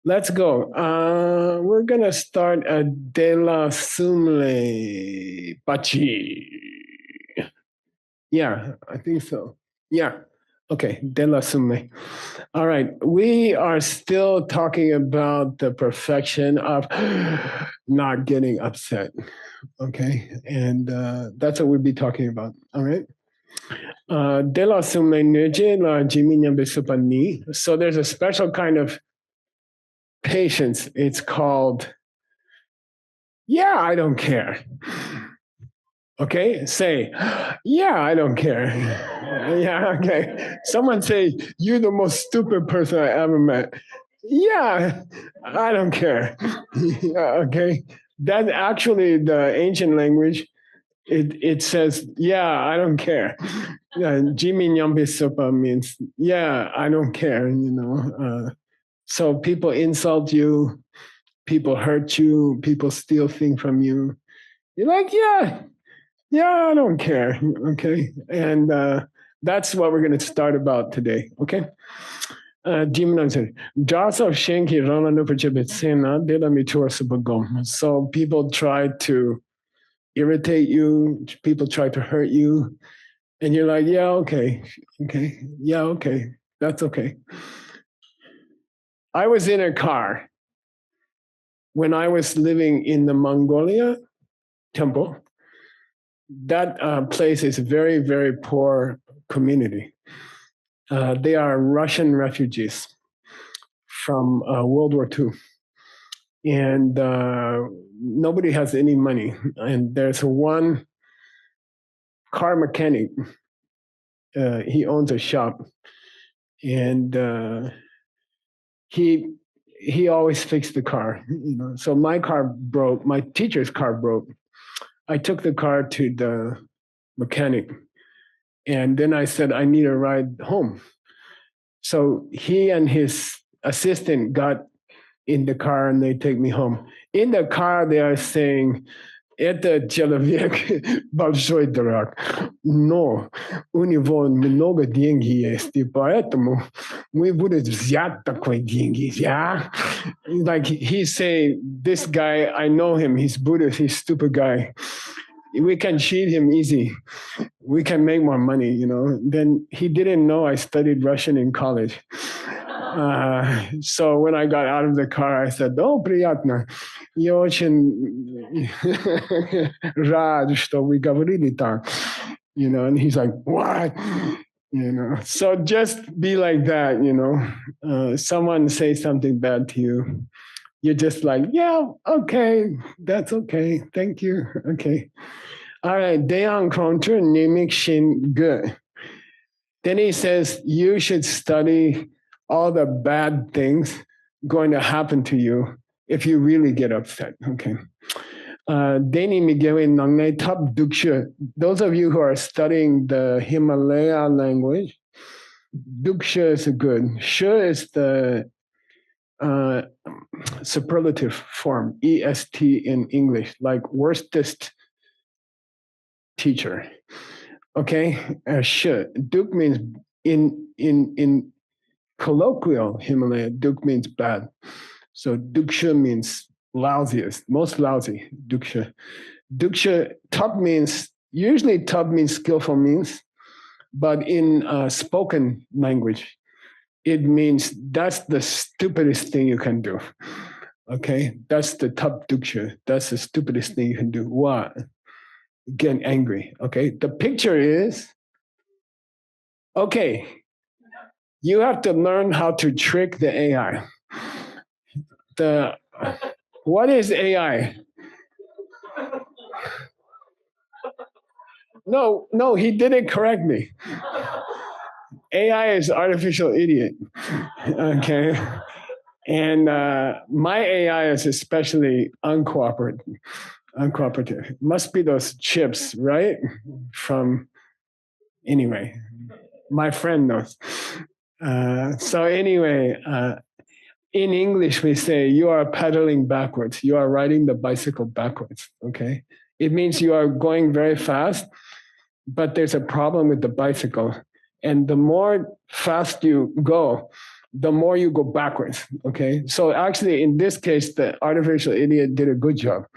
Let's go. We're gonna start at De La Sumle Pachi. Yeah, I think so. Yeah. Okay, De La Sumle. All right. We are still talking about the perfection of not getting upset. Okay. And that's what we'll be talking about. All right. De La Sumle Neje La Jiminya Besupani. So there's a special kind of patience. It's called, yeah, I don't care. Okay, say, yeah, I don't care. Yeah, okay. Someone say, you're the most stupid person I ever met. Yeah, I don't care. Yeah, okay. That actually, the ancient language, it says, yeah, I don't care. Jimmy Nyambi Sopa means, yeah, I don't care, you know. So people insult you, people hurt you, people steal things from you. You're like, yeah, I don't care. Okay. And that's what we're going to start about today. Okay. So people try to irritate you, people try to hurt you, and you're like, yeah, okay. Okay. Yeah, okay. That's okay. I was in a car when I was living in the Mongolia temple. That place is a very, very poor community. They are Russian refugees from World War II. And nobody has any money. And there's one car mechanic. He owns a shop. And he always fixed the car. You know, so my car broke. My teacher's car broke. I took the car to the mechanic. And then I said, I need a ride home. So he and his assistant got in the car and they take me home. In the car, they are saying, это человек большой дурак. Но у него много денег есть, и поэтому мы будем взять такой деньги. Yeah? Like he's saying, this guy, I know him, he's Buddhist, he's stupid guy. We can cheat him easy. We can make more money, you know. Then he didn't know I studied Russian in college. So when I got out of the car, I said, "Oh, приятно. Я очень рад, что вы говорили так." You know, and he's like, "What?" You know. So just be like that, you know. Someone say something bad to you, you're just like, "Yeah, okay, that's okay. Thank you. Okay." All right, Dayan Kronter, Nimik Shin Good. Then he says, you should study all the bad things going to happen to you if you really get upset. Okay. Deni Miguelin Nangne Tap Duksha. Those of you who are studying the Himalaya language, Duksha is good. Sha is the superlative form, EST in English, like worstest teacher. Okay, Sh. Duk means in colloquial Himalaya, Duk means bad. So Duksha means lousiest, most lousy. Duksha. Duksha, Tub means, usually Tub means skillful means, but in spoken language, it means that's the stupidest thing you can do. Okay, that's the Tub Duksha. That's the stupidest thing you can do. What? Get angry. Okay, the picture is, okay, you have to learn how to trick the AI. What is AI? No, he didn't correct me. AI is artificial idiot. Okay. And my AI is especially uncooperative. Must be those chips, right? From, anyway, my friend knows. So anyway, in English, we say you are pedaling backwards. You are riding the bicycle backwards. Okay. It means you are going very fast, but there's a problem with the bicycle. And the more fast you go, the more you go backwards. Okay. So actually, in this case, the artificial idiot did a good job.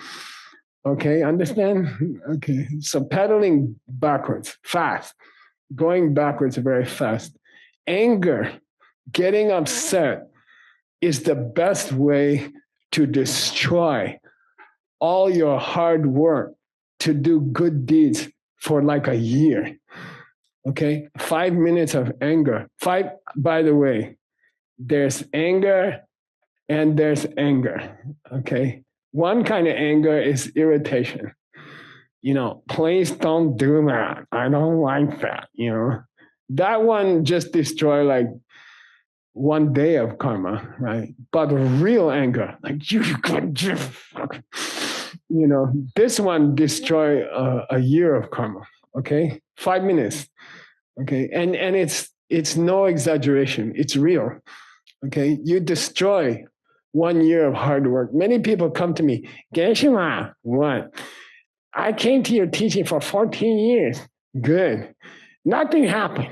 Okay. Understand? Okay. So pedaling backwards, fast, going backwards very fast. Anger, getting upset is the best way to destroy all your hard work to do good deeds for like a year. Okay. 5 minutes of anger. By the way, there's anger and there's anger. Okay. One kind of anger is irritation. Please don't do that. I don't like that. That one just destroy like one day of karma, right? But real anger, like this one destroy a year of karma. Okay, 5 minutes. Okay, and it's no exaggeration. It's real. Okay, you destroy 1 year of hard work. Many people come to me, Geshe-la, what? I came to your teaching for 14 years. Good. Nothing happened.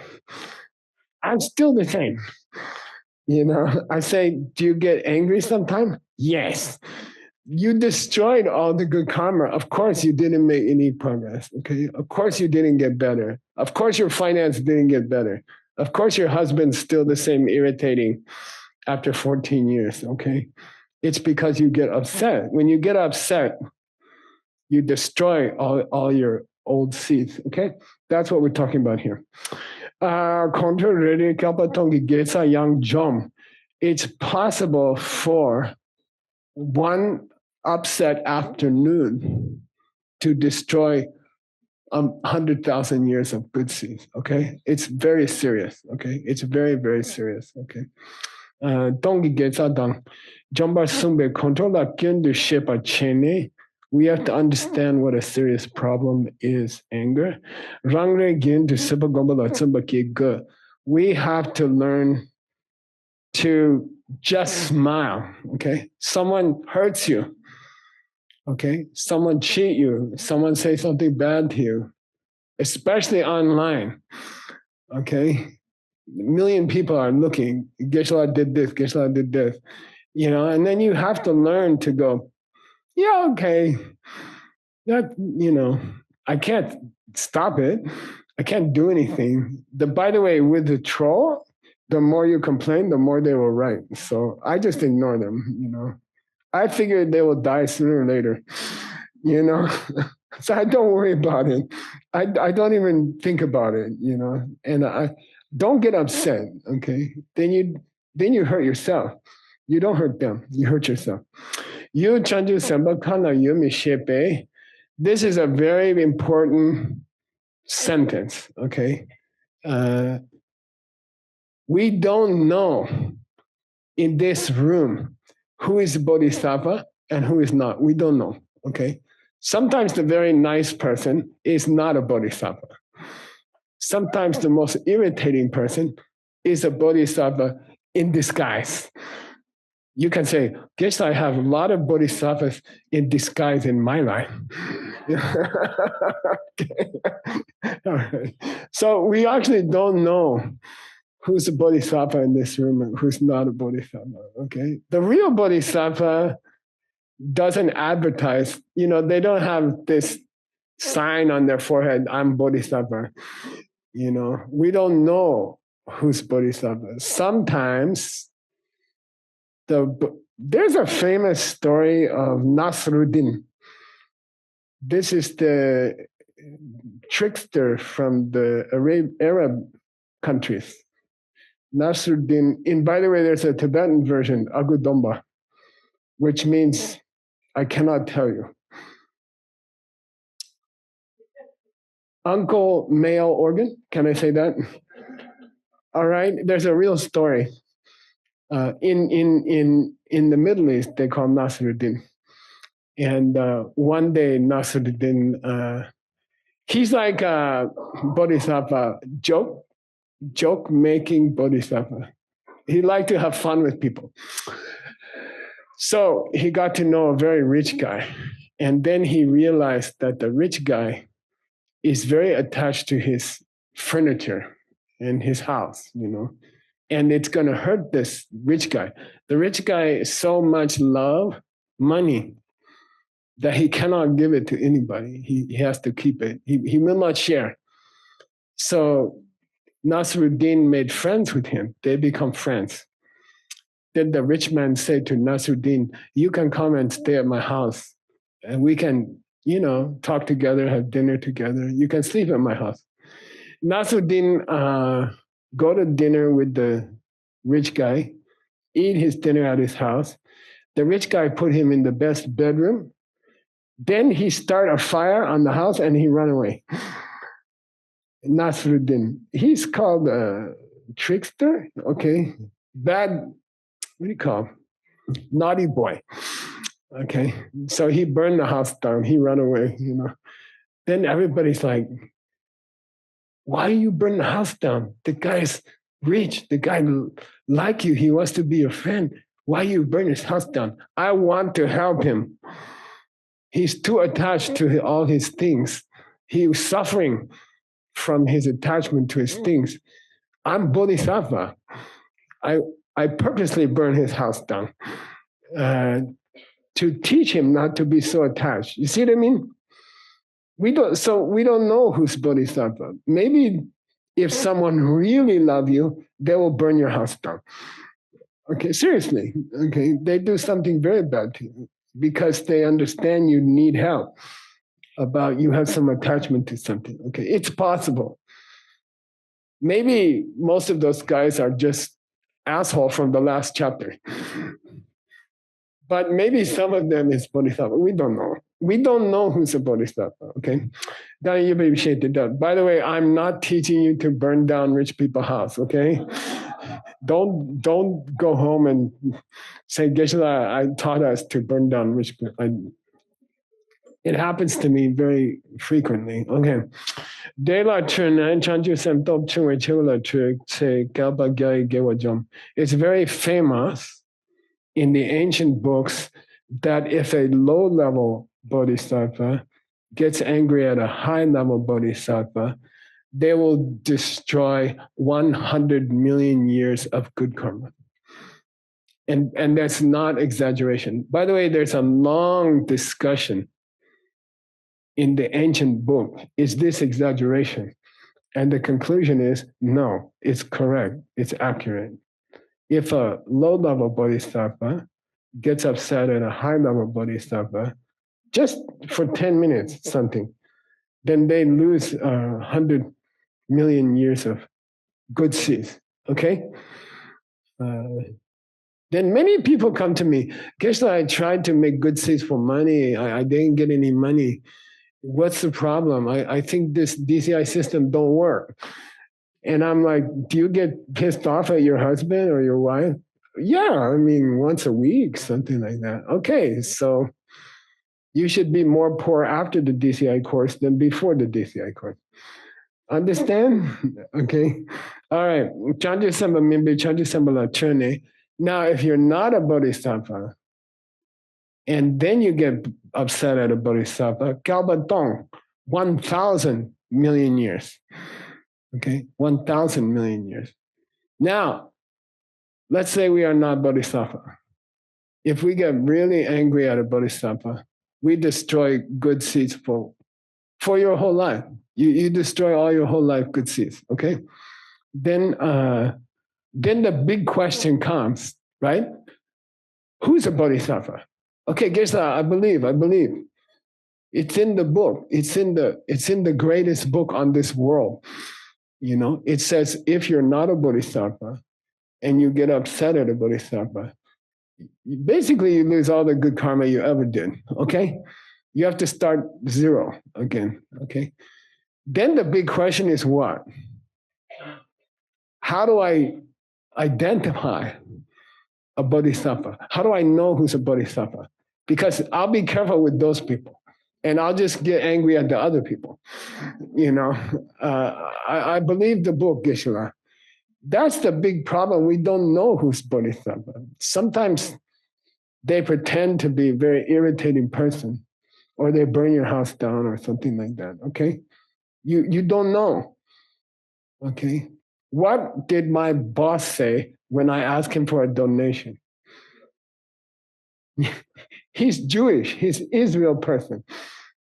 I'm still the same. I say, do you get angry sometimes? Yes. You destroyed all the good karma. Of course, you didn't make any progress. Okay. Of course, you didn't get better. Of course, your finance didn't get better. Of course, your husband's still the same irritating after 14 years. Okay. It's because you get upset. When you get upset, you destroy all your old seeds. Okay. That's what we're talking about here. It's possible for one upset afternoon to destroy 100,000 years of good seeds. Okay, it's very serious. Okay, it's very, very serious. Okay. We have to understand what a serious problem is anger. We have to learn to just smile. Okay. Someone hurts you. Okay. Someone cheat you. Someone say something bad to you, especially online. Okay. A million people are looking. Geshe-la did this. Geshe-la did this. And then you have to learn to go, yeah, okay. That, I can't stop it. I can't do anything. By the way, with the troll, the more you complain, the more they will write. So I just ignore them, I figured they will die sooner or later, So I don't worry about it. I don't even think about it, and I don't get upset, okay? Then you hurt yourself. You don't hurt them, you hurt yourself. This is a very important sentence, okay? We don't know in this room who is Bodhisattva and who is not. We don't know, okay? Sometimes the very nice person is not a Bodhisattva. Sometimes the most irritating person is a Bodhisattva in disguise. You can say, guess I have a lot of bodhisattvas in disguise in my life. Okay. All right. So we actually don't know who's a bodhisattva in this room and who's not a bodhisattva. Okay. The real bodhisattva doesn't advertise, they don't have this sign on their forehead, I'm bodhisattva. We don't know who's bodhisattva. Sometimes there's a famous story of Nasruddin. This is the trickster from the Arab countries. Nasruddin, and by the way, there's a Tibetan version, Agudomba, which means I cannot tell you. Uncle male organ, can I say that? All right, there's a real story. In the Middle East, they call Nasruddin. And one day, Nasruddin, he's like a bodhisattva, joke-making bodhisattva. He liked to have fun with people. So he got to know a very rich guy. And then he realized that the rich guy is very attached to his furniture in his house, and it's going to hurt this rich guy. The rich guy so much love money that he cannot give it to anybody. He has to keep it. He will not share. So Nasruddin made friends with him. They become friends. Then the rich man said to Nasruddin, you can come and stay at my house and we can, talk together, have dinner together. You can sleep at my house. Nasruddin go to dinner with the rich guy, eat his dinner at his house. The rich guy put him in the best bedroom. Then he start a fire on the house and he run away. Nasruddin. He's called a trickster. Okay. Bad, what do you call him? Naughty boy. Okay. So he burned the house down. He ran away, Then everybody's like, why you burn the house down? The guy's rich. The guy like you. He wants to be your friend. Why you burn his house down? I want to help him. He's too attached to all his things. He was suffering from his attachment to his things. I'm Bodhisattva. I purposely burn his house down to teach him not to be so attached. You see what I mean? We don't know who's Bodhisattva. Maybe if someone really love you, they will burn your house down. Okay, seriously. Okay, they do something very bad to you because they understand you need help. About you have some attachment to something. Okay, it's possible. Maybe most of those guys are just asshole from the last chapter. But maybe some of them is Bodhisattva. We don't know. We don't know who's a Bodhisattva, okay? By the way, I'm not teaching you to burn down rich people's house, okay? Don't go home and say, Geshe-la, I taught us to burn down rich people. It happens to me very frequently, okay? It's very famous in the ancient books that if a low-level bodhisattva gets angry at a high-level bodhisattva, they will destroy 100 million years of good karma. And that's not exaggeration. By the way, there's a long discussion in the ancient book. Is this exaggeration? And the conclusion is, no, it's correct. It's accurate. If a low-level bodhisattva gets upset at a high-level bodhisattva, just for 10 minutes, something, then they lose 100 million years of good seeds, okay? Then many people come to me, Geshe-la, I tried to make good seeds for money. I didn't get any money. What's the problem? I think this DCI system don't work. And I'm like, do you get pissed off at your husband or your wife? Yeah, I mean, once a week, something like that. Okay, so you should be more poor after the DCI course than before the DCI course. Understand? Okay. All right. Now, if you're not a bodhisattva, and then you get upset at a bodhisattva, Galbatong, 1,000 million years. Okay, 1,000 million years. Now, let's say we are not bodhisattva. If we get really angry at a bodhisattva, we destroy good seeds for your whole life. You destroy all your whole life good seeds, okay? Then the big question comes, right? Who's a bodhisattva? Okay, Geshe-la, I believe. It's in the book. It's in the greatest book on this world. It says if you're not a bodhisattva and you get upset at a bodhisattva, basically you lose all the good karma you ever did, okay? You have to start zero again, okay? Then the big question is what? How do I identify a bodhisattva? How do I know who's a bodhisattva? Because I'll be careful with those people and I'll just get angry at the other people. I believe the book, Geshe-la. That's the big problem. We don't know who's bodhisattva. Sometimes they pretend to be a very irritating person or they burn your house down or something like that, okay? You don't know, okay? What did my boss say when I asked him for a donation? He's Jewish. He's Israel person.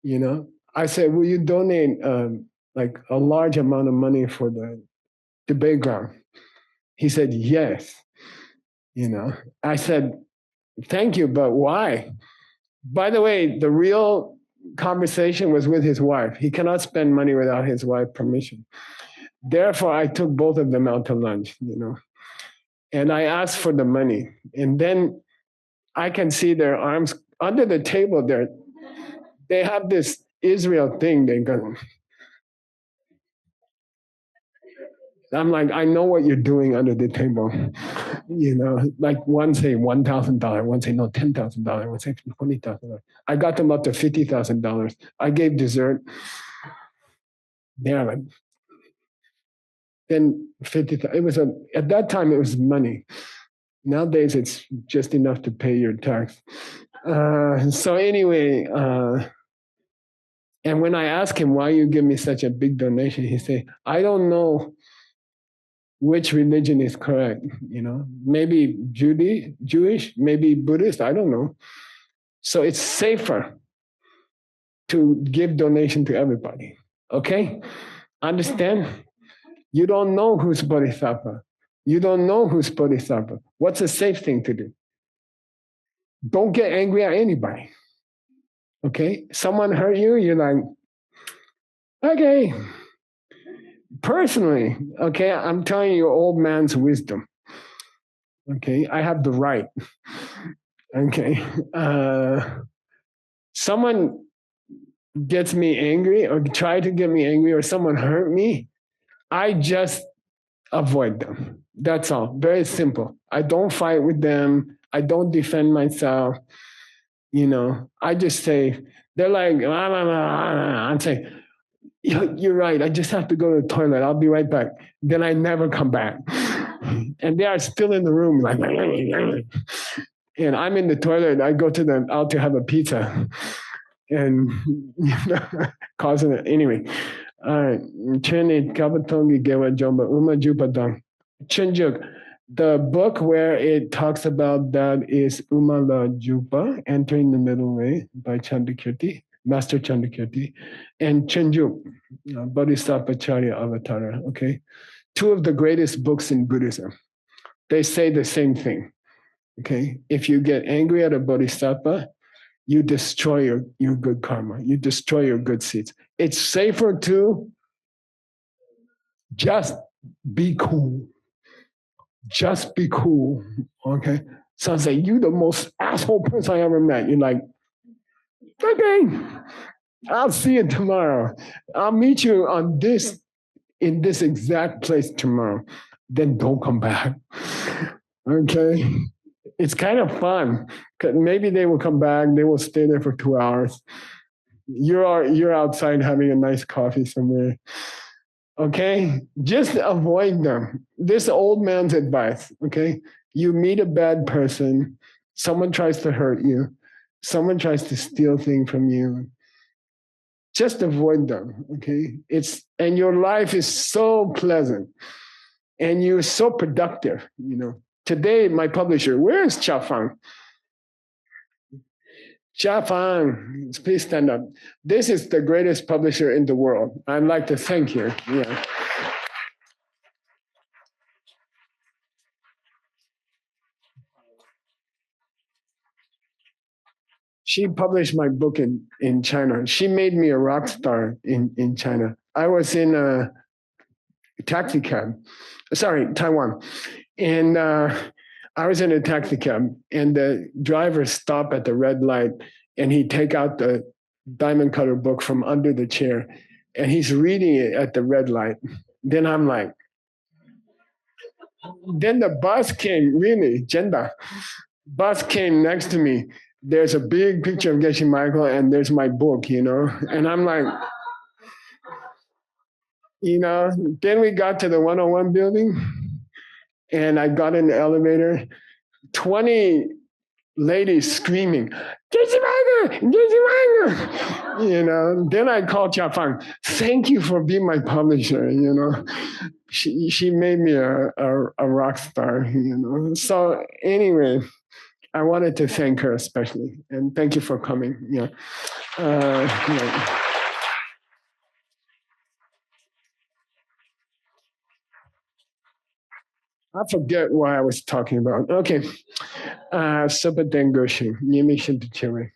You know, I said, "Will you donate like a large amount of money for the debate ground?" He said, "Yes." You know, I said, "Thank you, but why?" By the way, the real conversation was with his wife. He cannot spend money without his wife's permission. Therefore, I took both of them out to lunch, you know, and I asked for the money. And then I can see their arms under the table there. They have this Israel thing. They go, I'm like, I know what you're doing under the table. You know, like one say $1,000, one say no $10,000, one say $20,000. I got them up to $50,000. I gave dessert. They're like, then 50. It was at that time it was money. Nowadays it's just enough to pay your tax. So anyway, and when I asked him why you give me such a big donation, he said, I don't know which religion is correct. You know, maybe Jewish, maybe Buddhist. I don't know. So it's safer to give donation to everybody. Okay, understand? You don't know who's Bodhisattva. You don't know who's Bodhisattva. What's a safe thing to do? Don't get angry at anybody. Okay? Someone hurt you, you're like, okay. Personally, okay, I'm telling you old man's wisdom. Okay, I have the right. Okay. Someone gets me angry or try to get me angry or someone hurt me, I just avoid them. That's all. Very simple. I don't fight with them. I don't defend myself. You know, I just say, they're like, I'm saying, you're right. I just have to go to the toilet. I'll be right back. Then I never come back. And they are still in the room, like, and I'm in the toilet. I go to them out to have a pizza and causing it. Anyway, all right. Chene Kabatongi Gewa Jomba Uma Jupadang. Chinjuk. The book where it talks about that is Umala Jupa, Entering the Middle Way by Chandakirti, Master Chandakirti, and Chenjuk, Bodhisattva Charya Avatara. Okay, two of the greatest books in Buddhism. They say the same thing. Okay, if you get angry at a bodhisattva, you destroy your good karma. You destroy your good seeds. It's safer to just be cool. Just be cool. Okay. So I say, you the most asshole person I ever met. You're like, okay, I'll see you tomorrow. I'll meet you on this in this exact place tomorrow. Then don't come back. Okay. It's kind of fun. Maybe they will come back, they will stay there for 2 hours. You're outside having a nice coffee somewhere. Okay, just avoid them. This old man's advice. Okay, you meet a bad person, someone tries to hurt you, someone tries to steal things from you. Just avoid them. Okay, and your life is so pleasant, and you're so productive. You know, today my publisher, where is Chafang? Chafang, please stand up. This is the greatest publisher in the world. I'd like to thank you. Yeah. She published my book in China. She made me a rock star in China. I was in a taxi cab, Taiwan. And I was in a taxi cab, and the driver stopped at the red light, and he take out the diamond cutter book from under the chair, and he's reading it at the red light. Then I'm like, then the bus came, really, Jenda. Bus came next to me. There's a big picture of Geshe Michael, and there's my book, you know. And I'm like, you know, then we got to the 101 building, and I got in the elevator. 20 ladies screaming, "Jessimanger! You know, then I called Jiafang, thank you for being my publisher, you know. She made me a rock star, you know. So anyway, I wanted to thank her especially, and thank you for coming. Yeah. Yeah. I forget what I was talking about. Okay. Sopa Dengoshi, Nimishin Tichewe.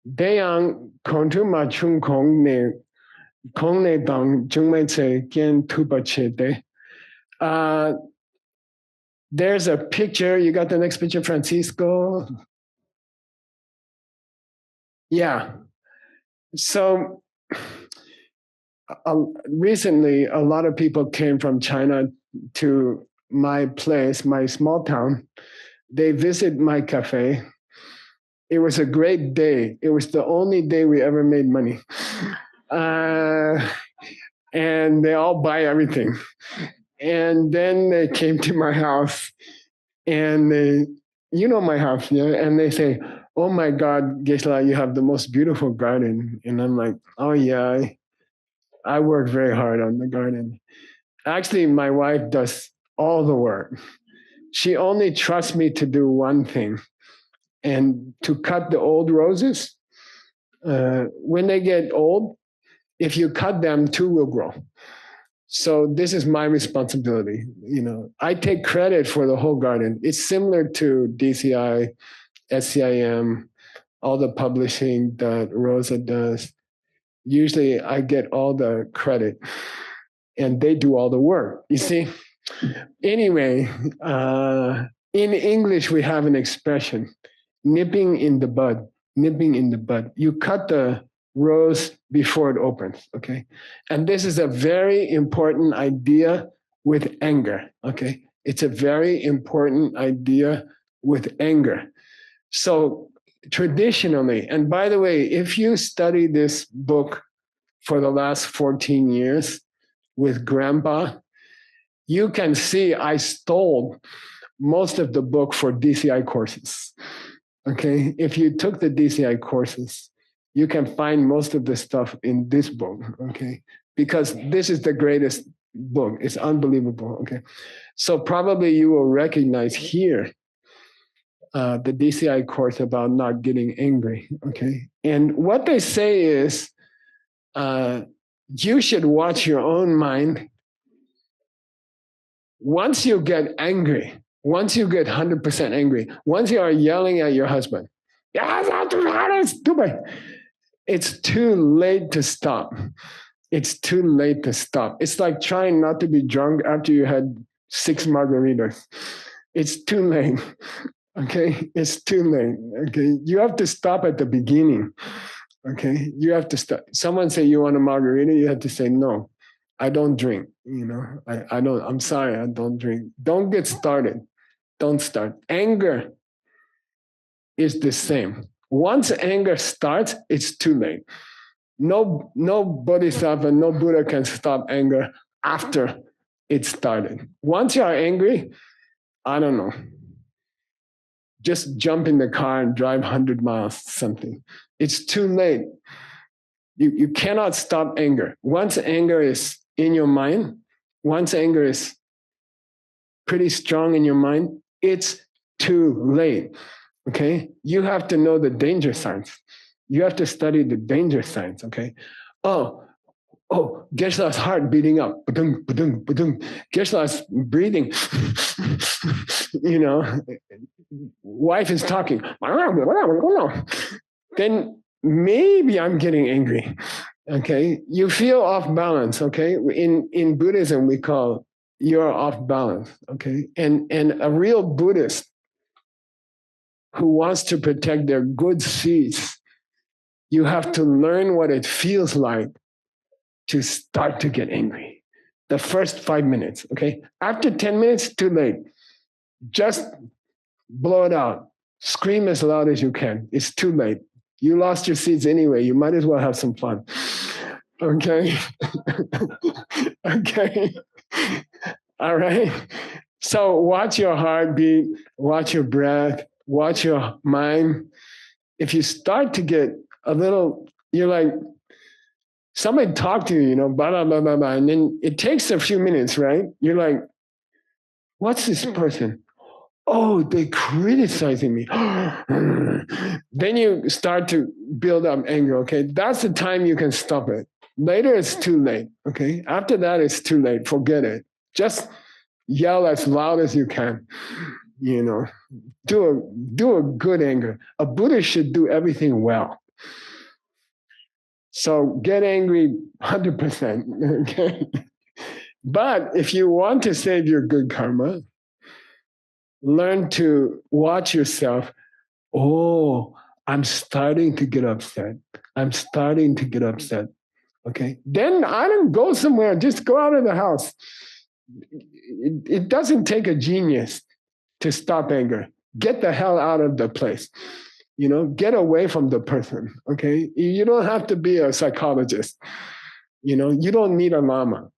Deyang Kontu Machung Kong Ne Dang Jungmei Tse Gen Tuba Che De. There's a picture. You got the next picture, Francisco? Yeah. So recently, a lot of people came from China to my place, my small town. They visit my cafe. It was a great day. It was the only day we ever made money. And they all buy everything. And then they came to my house and they, you know my house, yeah? And they say, oh my God, Gesla, you have the most beautiful garden. And I'm like, oh yeah, I work very hard on the garden. Actually, my wife does all the work. She only trusts me to do one thing and to cut the old roses. When they get old, if you cut them, two will grow. So this is my responsibility. You know, I take credit for the whole garden. It's similar to DCI, SCIM, all the publishing that Rosa does. Usually I get all the credit and they do all the work. You see? Anyway, in English, we have an expression, nipping in the bud, nipping in the bud. You cut the rose before it opens, okay? And this is a very important idea with anger, okay? It's a very important idea with anger. So traditionally, and by the way, if you study this book for the last 14 years with Grandpa, you can see I stole most of the book for DCI courses. Okay, if you took the DCI courses, you can find most of the stuff in this book. Okay, because this is the greatest book. It's unbelievable. Okay, so probably you will recognize here the DCI course about not getting angry. Okay, and what they say is you should watch your own mind. Once you get angry, once you get 100% angry, once you are yelling at your husband, it's too late to stop. It's too late to stop. It's like trying not to be drunk after you had 6 margaritas. It's too late. Okay, it's too late. Okay, you have to stop at the beginning. Okay, you have to stop. Someone say you want a margarita, you have to say no. I don't drink, you know. I don't, I'm sorry, I don't drink. Don't get started. Don't start. Anger is the same. Once anger starts, it's too late. No Bodhisattva, no Buddha can stop anger after it started. Once you are angry, I don't know. Just jump in the car and drive 100 miles, something. It's too late. You cannot stop anger. Once anger is in your mind, once anger is pretty strong in your mind, it's too late. Okay? You have to know the danger signs. You have to study the danger signs. Okay? Oh, Geshe-la's heart beating up. Ba-dung, ba-dung, ba-dung. Geshe-la's breathing. You know, wife is talking. Then maybe I'm getting angry. Okay, you feel off balance. Okay, in Buddhism we call you're off balance. Okay, and a real Buddhist who wants to protect their good seeds, you have to learn what it feels like to start to get angry. The first 5 minutes. Okay, after 10 minutes, too late. Just blow it out. Scream as loud as you can. It's too late. You lost your seeds anyway. You might as well have some fun. Okay. Okay. All right. So watch your heartbeat, watch your breath, Watch your mind. If you start to get a little, you're like, somebody talk to you, blah, blah, blah, blah, blah. And then it takes a few minutes, right? You're like, what's this person? Oh, they criticizing me. Then you start to build up anger, okay? That's the time you can stop it. Later, it's too late, okay? After that, it's too late. Forget it. Just yell as loud as you can, Do a good anger. A Buddha should do everything well. So get angry 100%, okay? But if you want to save your good karma, learn to watch yourself. Oh, I'm starting to get upset. I'm starting to get upset. Okay. Then I don't go somewhere. Just go out of the house. It doesn't take a genius to stop anger. Get the hell out of the place. Get away from the person. Okay. You don't have to be a psychologist. You don't need a lama.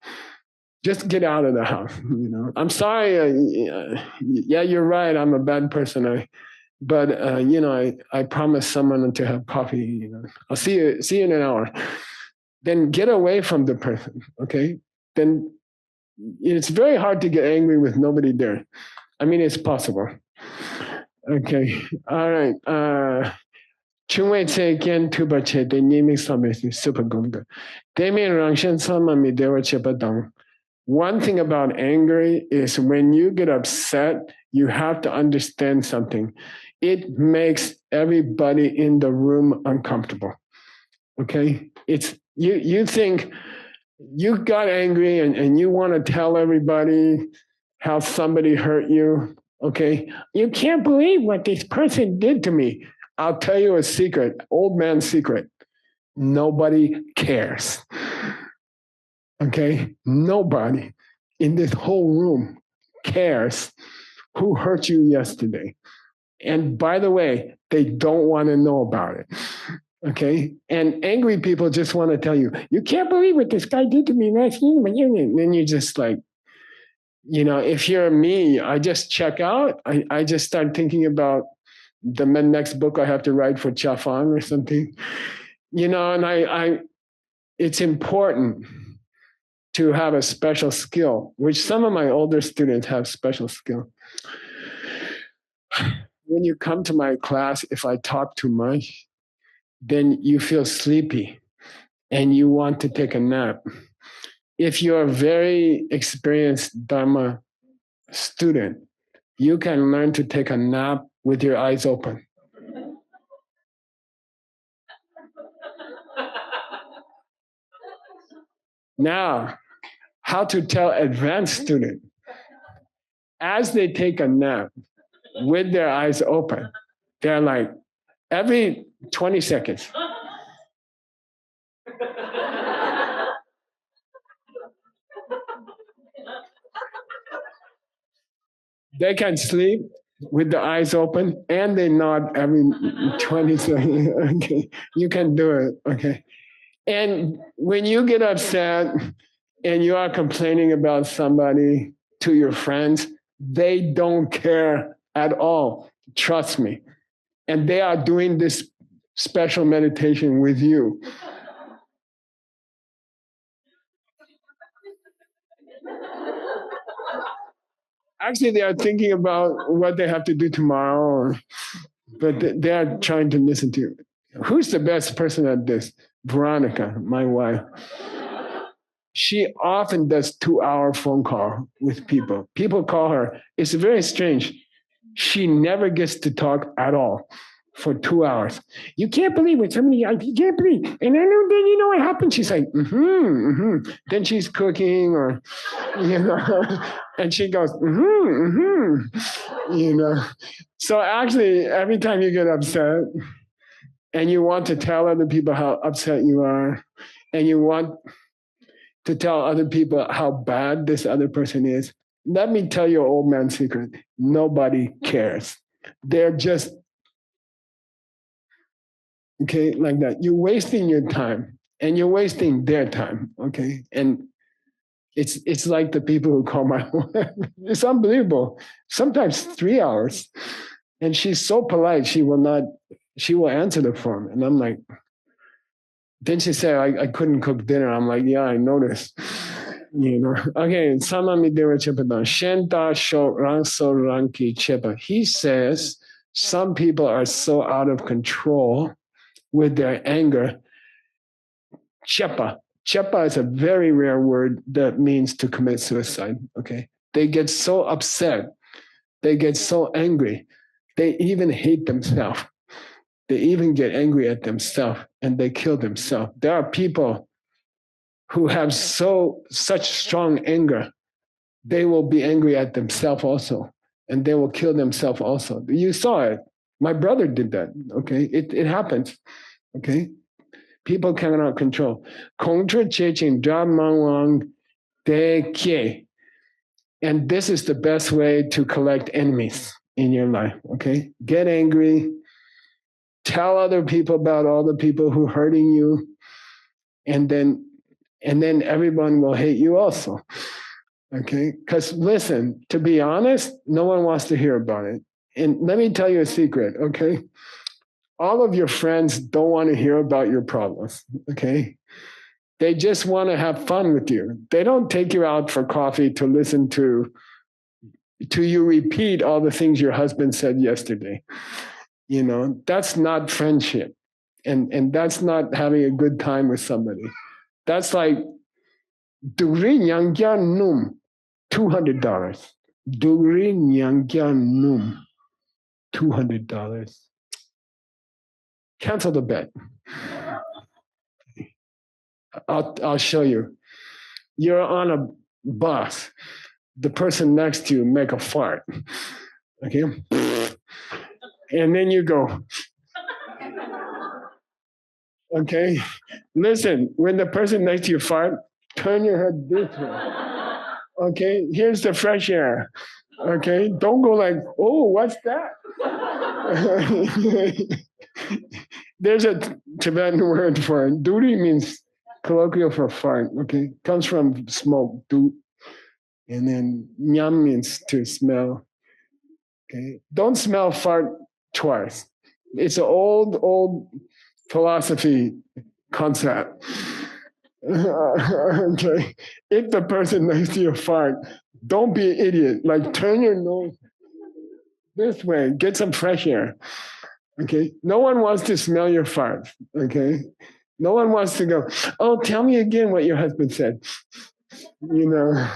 Just get out of the house. I'm sorry. Yeah, you're right. I'm a bad person. But I promised someone to have coffee. I'll see you in an hour. Then get away from the person. Okay. Then it's very hard to get angry with nobody there. I mean, it's possible. Okay. All right. 诸位在见土巴切的念名上面是 super 功德。对面让先上嘛咪对我切不当。One thing about anger is when you get upset, you have to understand something. It makes everybody in the room uncomfortable. Okay? It's you think you got angry and you want to tell everybody how somebody hurt you. Okay? You can't believe what this person did to me. I'll tell you a secret, old man secret. Nobody cares. Okay? Nobody in this whole room cares who hurt you yesterday. And by the way, they don't want to know about it. Okay? And angry people just want to tell you, you can't believe what this guy did to me last year. And then you just like, if you're me, I just check out. I just start thinking about the next book I have to write for Chafang or something. And it's important to have a special skill, which some of my older students have special skill. When you come to my class, if I talk too much, then you feel sleepy and you want to take a nap. If you're a very experienced Dharma student, you can learn to take a nap with your eyes open. Now, how to tell advanced student, as they take a nap with their eyes open, they're like, every 20 seconds. They can sleep with the eyes open and they nod every 20 seconds. Okay, you can do it. Okay. And when you get upset and you are complaining about somebody to your friends, they don't care at all. Trust me. And they are doing this special meditation with you. Actually, they are thinking about what they have to do tomorrow, but they are trying to listen to you. Who's the best person at this? Veronica, my wife. She often does 2-hour phone call with people. People call her. It's very strange. She never gets to talk at all for 2 hours. You can't believe what somebody, you can't believe. And then you know what happened? She's like, Then she's cooking or, and she goes, So actually, every time you get upset and you want to tell other people how upset you are, and you want to tell other people how bad this other person is, let me tell you an old man secret. Nobody cares. They're just, okay, like that. You're wasting your time and you're wasting their time, okay? And it's like the people who call my wife. It's unbelievable. Sometimes 3 hours. And she's so polite, she will answer the phone. And I'm like, then she said, I couldn't cook dinner. I'm like, yeah, I noticed. Okay, Samami Deva Chepadan. Shenta Sho Rangso Ranki Chepa. He says some people are so out of control with their anger. Chepa. Chepa is a very rare word that means to commit suicide. Okay. They get so upset. They get so angry. They even hate themselves. They even get angry at themselves and they kill themselves. There are people who have such strong anger, they will be angry at themselves also, and they will kill themselves also. You saw it. My brother did that. Okay, it happens. Okay, people cannot control. And this is the best way to collect enemies in your life. Okay, get angry. Tell other people about all the people who are hurting you, and then everyone will hate you also. Okay, because listen, to be honest, no one wants to hear about it. And let me tell you a secret. Okay, all of your friends don't want to hear about your problems. Okay, they just want to have fun with you. They don't take you out for coffee to listen to you repeat all the things your husband said yesterday. That's not friendship, and that's not having a good time with somebody. That's like $200. Duri Nyangyanum, $200. Cancel the bet. I'll show you. You're on a bus. The person next to you make a fart. Okay? And then you go. Okay? Listen, when the person next to you fart, turn your head this way. Okay? Here's the fresh air. Okay? Don't go like, oh, what's that? There's a Tibetan word for it. Duri means colloquial for fart. Okay, comes from smoke, du, and then nyam means to smell. Okay, don't smell fart twice. It's an old philosophy concept. Okay, if the person next to you fart, don't be an idiot. Like turn your nose this way, get some fresh air. Okay, no one wants to smell your fart. Okay, no one wants to go, oh, tell me again what your husband said. No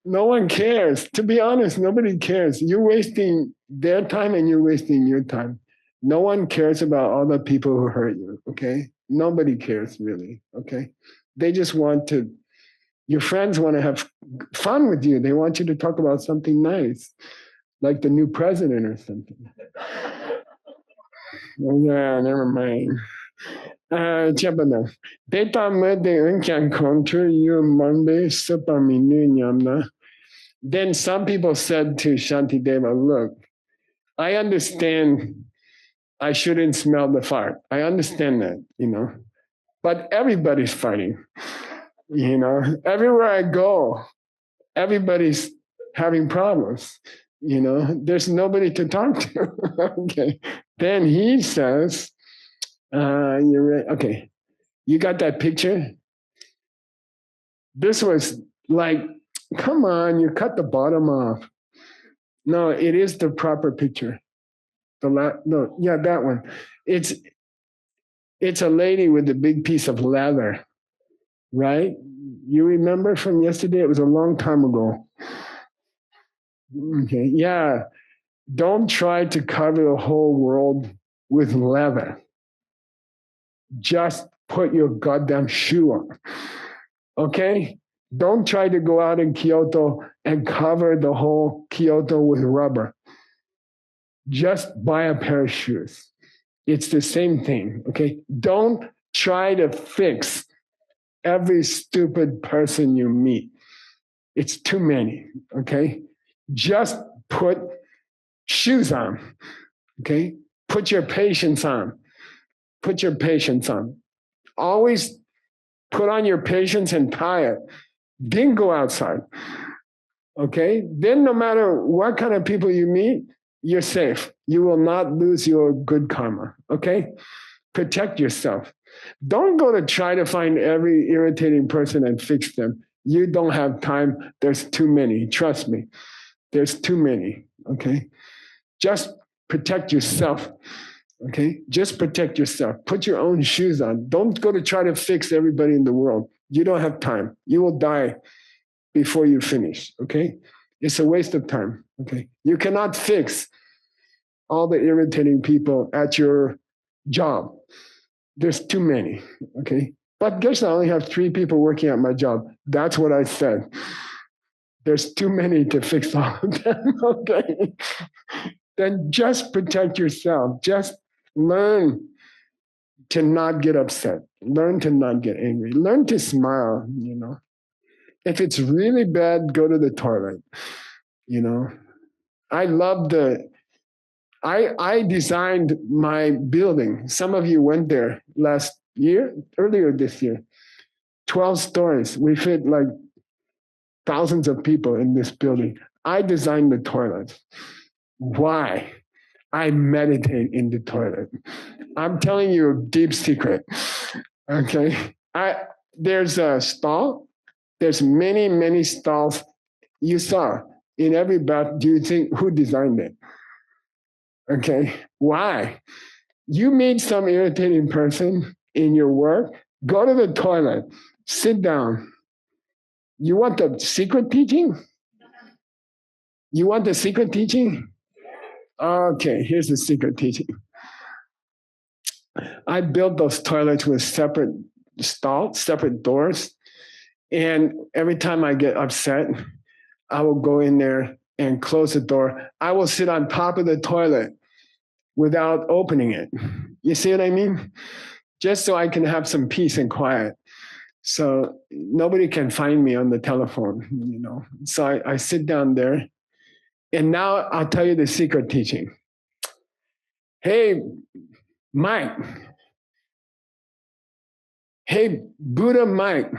one cares. To be honest, nobody cares. You're wasting their time and you're wasting your time. No one cares about all the people who hurt you. Okay, nobody cares really. Okay, they just want to. Your friends want to have fun with you. They want you to talk about something nice, like the new president or something. Oh, yeah, never mind. Data Then some people said to Shantideva, look, I understand I shouldn't smell the fart. I understand that, but everybody's fighting. Everywhere I go, everybody's having problems. There's nobody to talk to. Okay. Then he says, you're right. Okay. You got that picture? This was like, come on, you cut the bottom off. No, it is the proper picture. That one. It's a lady with a big piece of leather, right? You remember from yesterday? It was a long time ago. Okay, yeah. Don't try to cover the whole world with leather. Just put your goddamn shoe on. Okay? Don't try to go out in Kyoto and cover the whole Kyoto with rubber. Just buy a pair of shoes. It's the same thing. Okay? Don't try to fix every stupid person you meet. It's too many. Okay? Just put shoes on. Okay? Put your patience on. Put your patience on. Always put on your patience and tie it. Then go outside. Okay? Then no matter what kind of people you meet, You're safe. You will not lose your good karma. Okay? Protect yourself. Don't go to try to find every irritating person and fix them. You don't have time. There's too many. Trust me. There's too many. Okay? Just protect yourself. Okay? Just protect yourself. Put your own shoes on. Don't go to try to fix everybody in the world. You don't have time. You will die before you finish. Okay? It's a waste of time. Okay? You cannot fix all the irritating people at your job. There's too many. Okay? But guess I only have 3 people working at my job. That's what I said. There's too many to fix all of them. Okay? Then just protect yourself. Just learn to not get upset. Learn to not get angry. Learn to smile, you know. If it's really bad, go to the toilet. You know. I designed my building. Some of you went there earlier this year. 12 stories. We fit like thousands of people in this building. I designed the toilets. Why? I meditate in the toilet. I'm telling you a deep secret. Okay. There's a stall. There's many, many stalls. You saw in every bath. Do you think who designed it? Okay. Why? You meet some irritating person in your work, go to the toilet, sit down. You want the secret teaching? You want the secret teaching? Okay, here's the secret teaching. I built those toilets with separate stalls, separate doors. And every time I get upset, I will go in there and close the door. I will sit on top of the toilet without opening it. You see what I mean? Just so I can have some peace and quiet. So nobody can find me on the telephone, you know. So I sit down there. And now I'll tell you the secret teaching. Hey, Mike. Hey, Buddha Mike.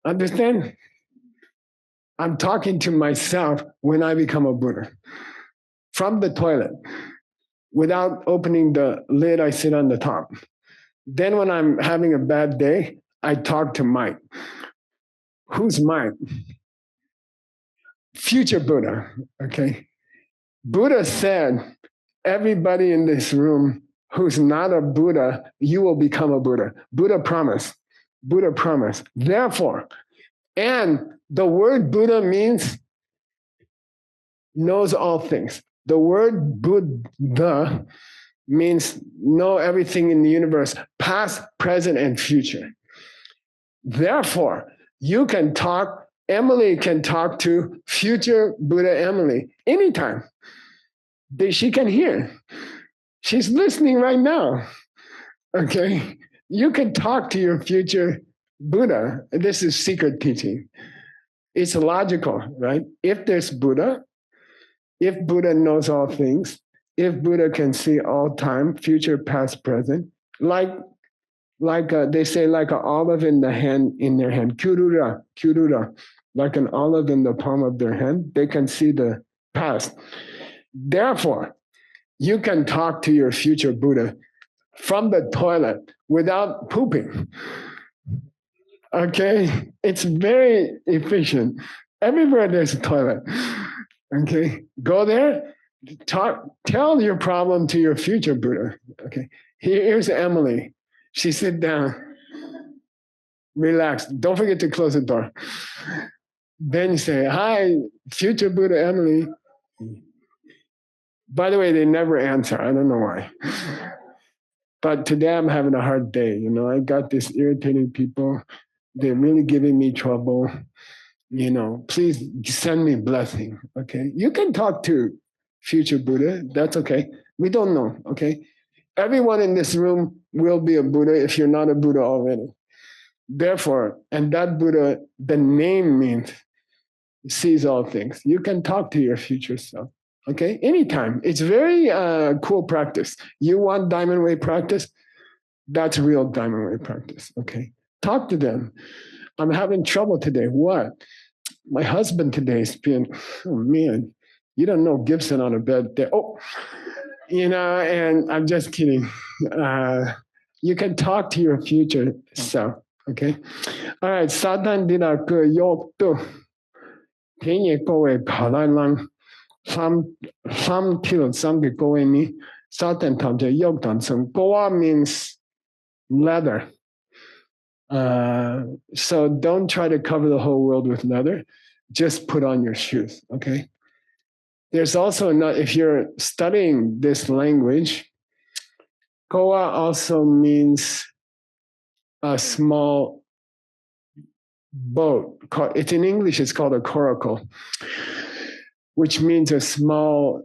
Understand? I'm talking to myself when I become a Buddha. From the toilet. Without opening the lid, I sit on the top. Then when I'm having a bad day, I talk to Mike. Who's Mike? Future Buddha, okay? Buddha said, everybody in this room who's not a Buddha, you will become a Buddha. Buddha promise. Buddha promise. Therefore, and the word Buddha means knows all things. The word Buddha means know everything in the universe, past, present, and future. Therefore, you can talk, Emily can talk to future Buddha Emily anytime. She can hear. She's listening right now. Okay? You can talk to your future Buddha. This is secret teaching. It's logical, right? If there's Buddha, if Buddha knows all things, if Buddha can see all time, future, past, present, like they say, like an olive in their hand, kyurura, like an olive in the palm of their hand, they can see the past. Therefore, you can talk to your future Buddha from the toilet without pooping. Okay? It's very efficient. Everywhere there's a toilet. Okay? Go there, tell your problem to your future Buddha. Okay? Here's Emily. She sit down. Relax. Don't forget to close the door. Then you say, hi, future Buddha Emily. By the way, they never answer. I don't know why. But today I'm having a hard day. You know, I got this irritating people. They're really giving me trouble. You know, please send me blessing. Okay. You can talk to future Buddha. That's okay. We don't know. Okay. Everyone in this room will be a Buddha if you're not a Buddha already. Therefore, and that Buddha, the name means sees all things. You can talk to your future self. Okay, anytime. It's very cool practice. You want Diamond Way practice? That's real Diamond Way practice. Okay, talk to them. I'm having trouble today. What? My husband today has been, oh man, You don't know Gibson on a bed there. Oh, and I'm just kidding. You can talk to your future self. Okay. All right. Satan did a good yoke too. 田野各位跑来浪，三跳三嘅各位呢，Satan 頭就喐動成 Goa means leather. So don't try to cover the whole world with leather. Just put on your shoes, okay? There's also not, if you're studying this language, Goa also means a small boat. It's in English, it's called a coracle, which means a small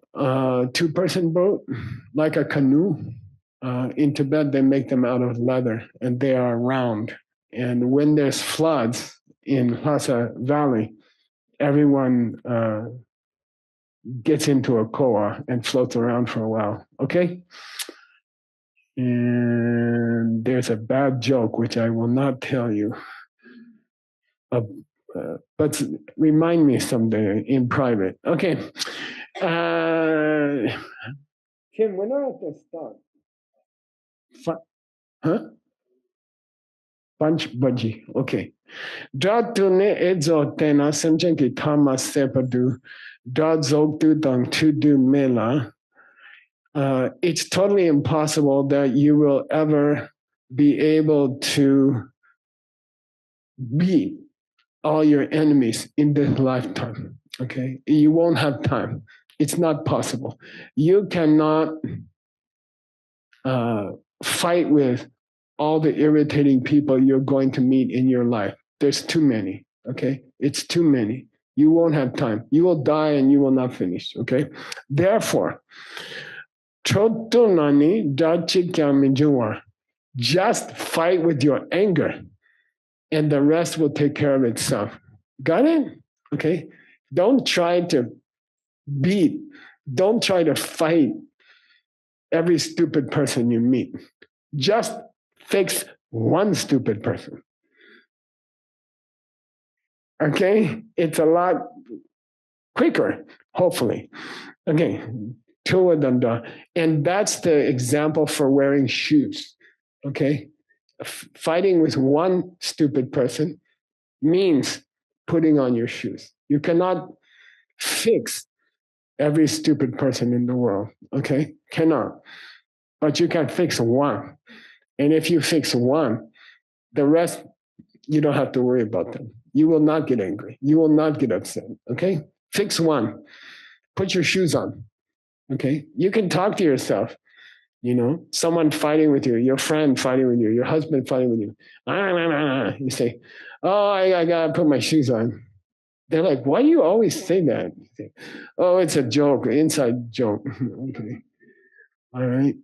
two-person boat, like a canoe. In Tibet, they make them out of leather, and they are round. And when there's floods in Lhasa Valley, everyone gets into a koa and floats around for a while, okay? And there's a bad joke, which I will not tell you, but remind me someday in private. Okay. Kim, when do I have to start? Huh? Bunch budgie. Okay. Dratune edzo tena semchenki tama sepadu. Dradzok du dang tu du mela. It's totally impossible that you will ever be able to beat all your enemies in this lifetime. Okay. You won't have time. It's not possible. You cannot fight with all the irritating people you're going to meet in your life. There's too many, okay? It's too many. You won't have time. You will die and you will not finish, okay? Therefore, just fight with your anger and the rest will take care of itself. Got it? Okay? Don't try to don't try to fight every stupid person you meet. Just fix one stupid person. Okay? It's a lot quicker, hopefully. Okay. And that's the example for wearing shoes. Okay? Fighting with one stupid person means putting on your shoes. You cannot fix every stupid person in the world. Okay? Cannot. But you can fix one. And if you fix one, the rest, you don't have to worry about them. You will not get angry. You will not get upset. Okay? Fix one. Put your shoes on. Okay? You can talk to yourself. Someone fighting with you, your friend fighting with you, your husband fighting with you. You say, oh, I got to put my shoes on. They're like, why do you always say that? Say, oh, it's a joke, inside joke. Okay. All right.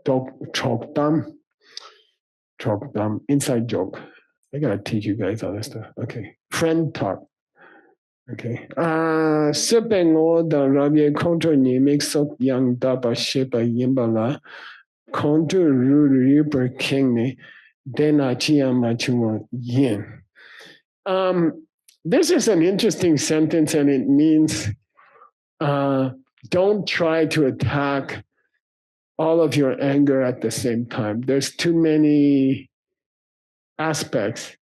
Talk dumb, inside joke. I got to teach you guys all this stuff. Okay. Friend talk. Okay. Sipengo da rabye konto ni mixok yang daba sheba yimbala konto ru riper king ni dena chiama chuma yin. This is an interesting sentence, and it means don't try to attack all of your anger at the same time. There's too many aspects.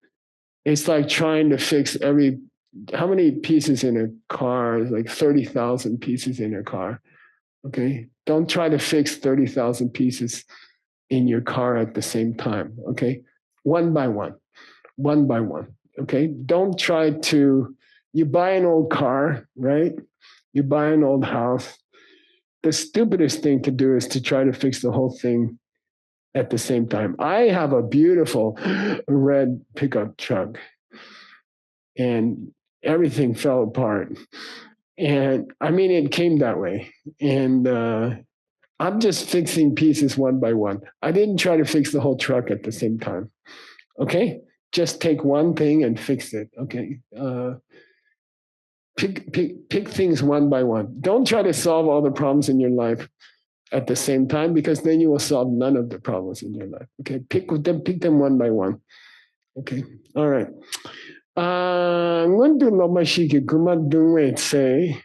It's like trying to fix how many pieces in a car? It's like 30,000 pieces in a car. Okay. Don't try to fix 30,000 pieces in your car at the same time. Okay. One by one. Okay. Don't try to, you buy an old car, right? You buy an old house. The stupidest thing to do is to try to fix the whole thing at the same time. I have a beautiful red pickup truck and everything fell apart. And I mean, it came that way. And I'm just fixing pieces one by one. I didn't try to fix the whole truck at the same time. Okay? Just take one thing and fix it. Okay? Pick things one by one. Don't try to solve all the problems in your life at the same time, because then you will solve none of the problems in your life. Okay? Pick them one by one. Okay? All right. Ngundu lomashiki kumadungwe say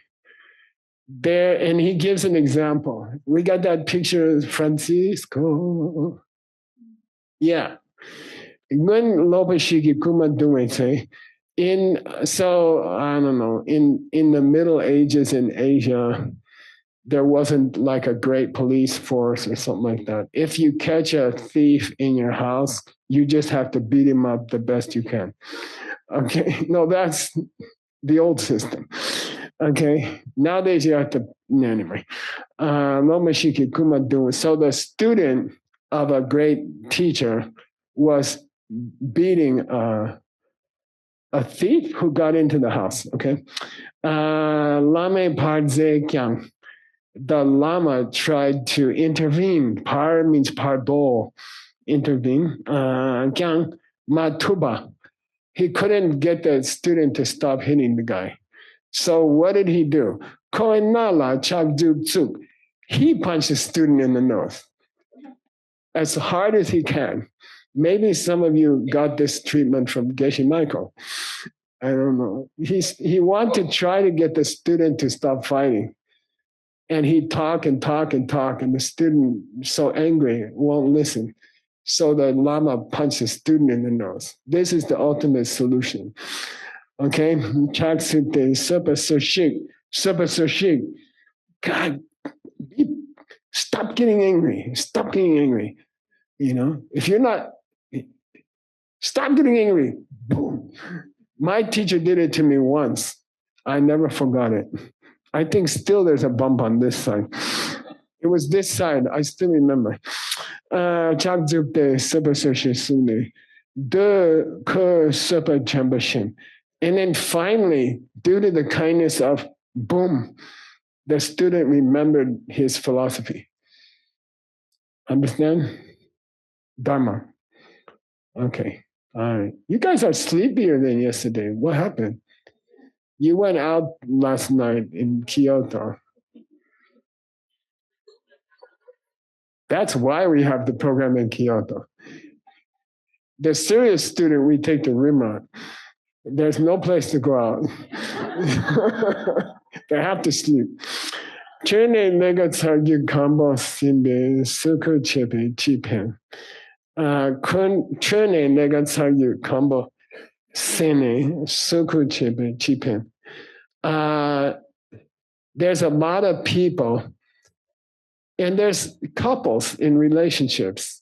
There, and he gives an example. We got that picture of Francisco. Yeah. When Lopa Shikikuma doing say, so I don't know, in the Middle Ages in Asia, there wasn't like a great police force or something like that. If you catch a thief in your house, you just have to beat him up the best you can. Okay. No, that's the old system. Okay. Nowadays you have to anyway. So the student of a great teacher was beating a thief who got into the house. Okay. Lame Parze Kyang. The Lama tried to intervene. Par means parbo, intervene. Kyang Matuba. He couldn't get the student to stop hitting the guy. So what did he do? Koenala Chagduk. He punched the student in the nose as hard as he can. Maybe some of you got this treatment from Geshe Michael. I don't know. He wanted to try to get the student to stop fighting. And he'd talk and talk and talk, and the student, so angry, won't listen. So the Lama punched the student in the nose. This is the ultimate solution. Okay? Chaksute, super sushik. God, stop getting angry. Stop getting angry. You know, if you're not, stop getting angry. Boom. My teacher did it to me once. I never forgot it. I think still there's a bump on this side. It was this side. I still remember. Chakzukte super sune. De ke super chambashin. And then finally, due to the kindness of boom, the student remembered his philosophy. Understand? Dharma. Okay. All right. You guys are sleepier than yesterday. What happened? You went out last night in Kyoto. That's why we have the program in Kyoto. The serious student, we take the Rimra. There's no place to go out. They have to sleep. Chene nega tsargi kambo simbe suku chepe chipen. Chene nega tsargi kambo sene suku chepe chipen. There's a lot of people, and there's couples in relationships,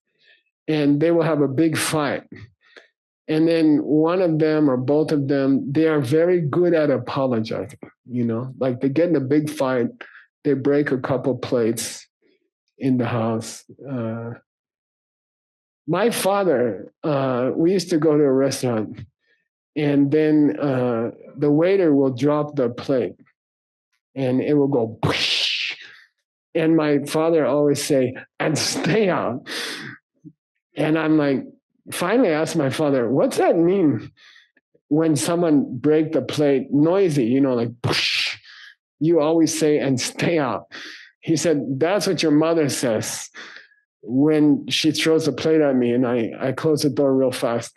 and they will have a big fight. And then one of them or both of them, they are very good at apologizing, you know, like they get in a big fight, they break a couple plates in the house. My father, we used to go to a restaurant, and then the waiter will drop the plate and it will go, whoosh. And my father always say, and stay out. And I'm like, finally asked my father, what's that mean when someone break the plate noisy, you know, like, whoosh, you always say, and stay out. He said, that's what your mother says when she throws a plate at me and I close the door real fast.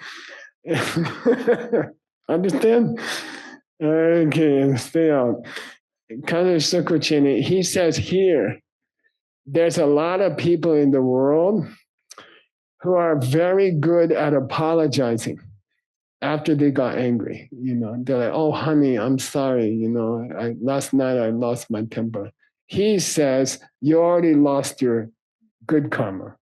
Understand? Okay, stay out. He says here, there's a lot of people in the world who are very good at apologizing after they got angry. You know, they're like, oh, honey, I'm sorry. You know, last night I lost my temper. He says, you already lost your good karma.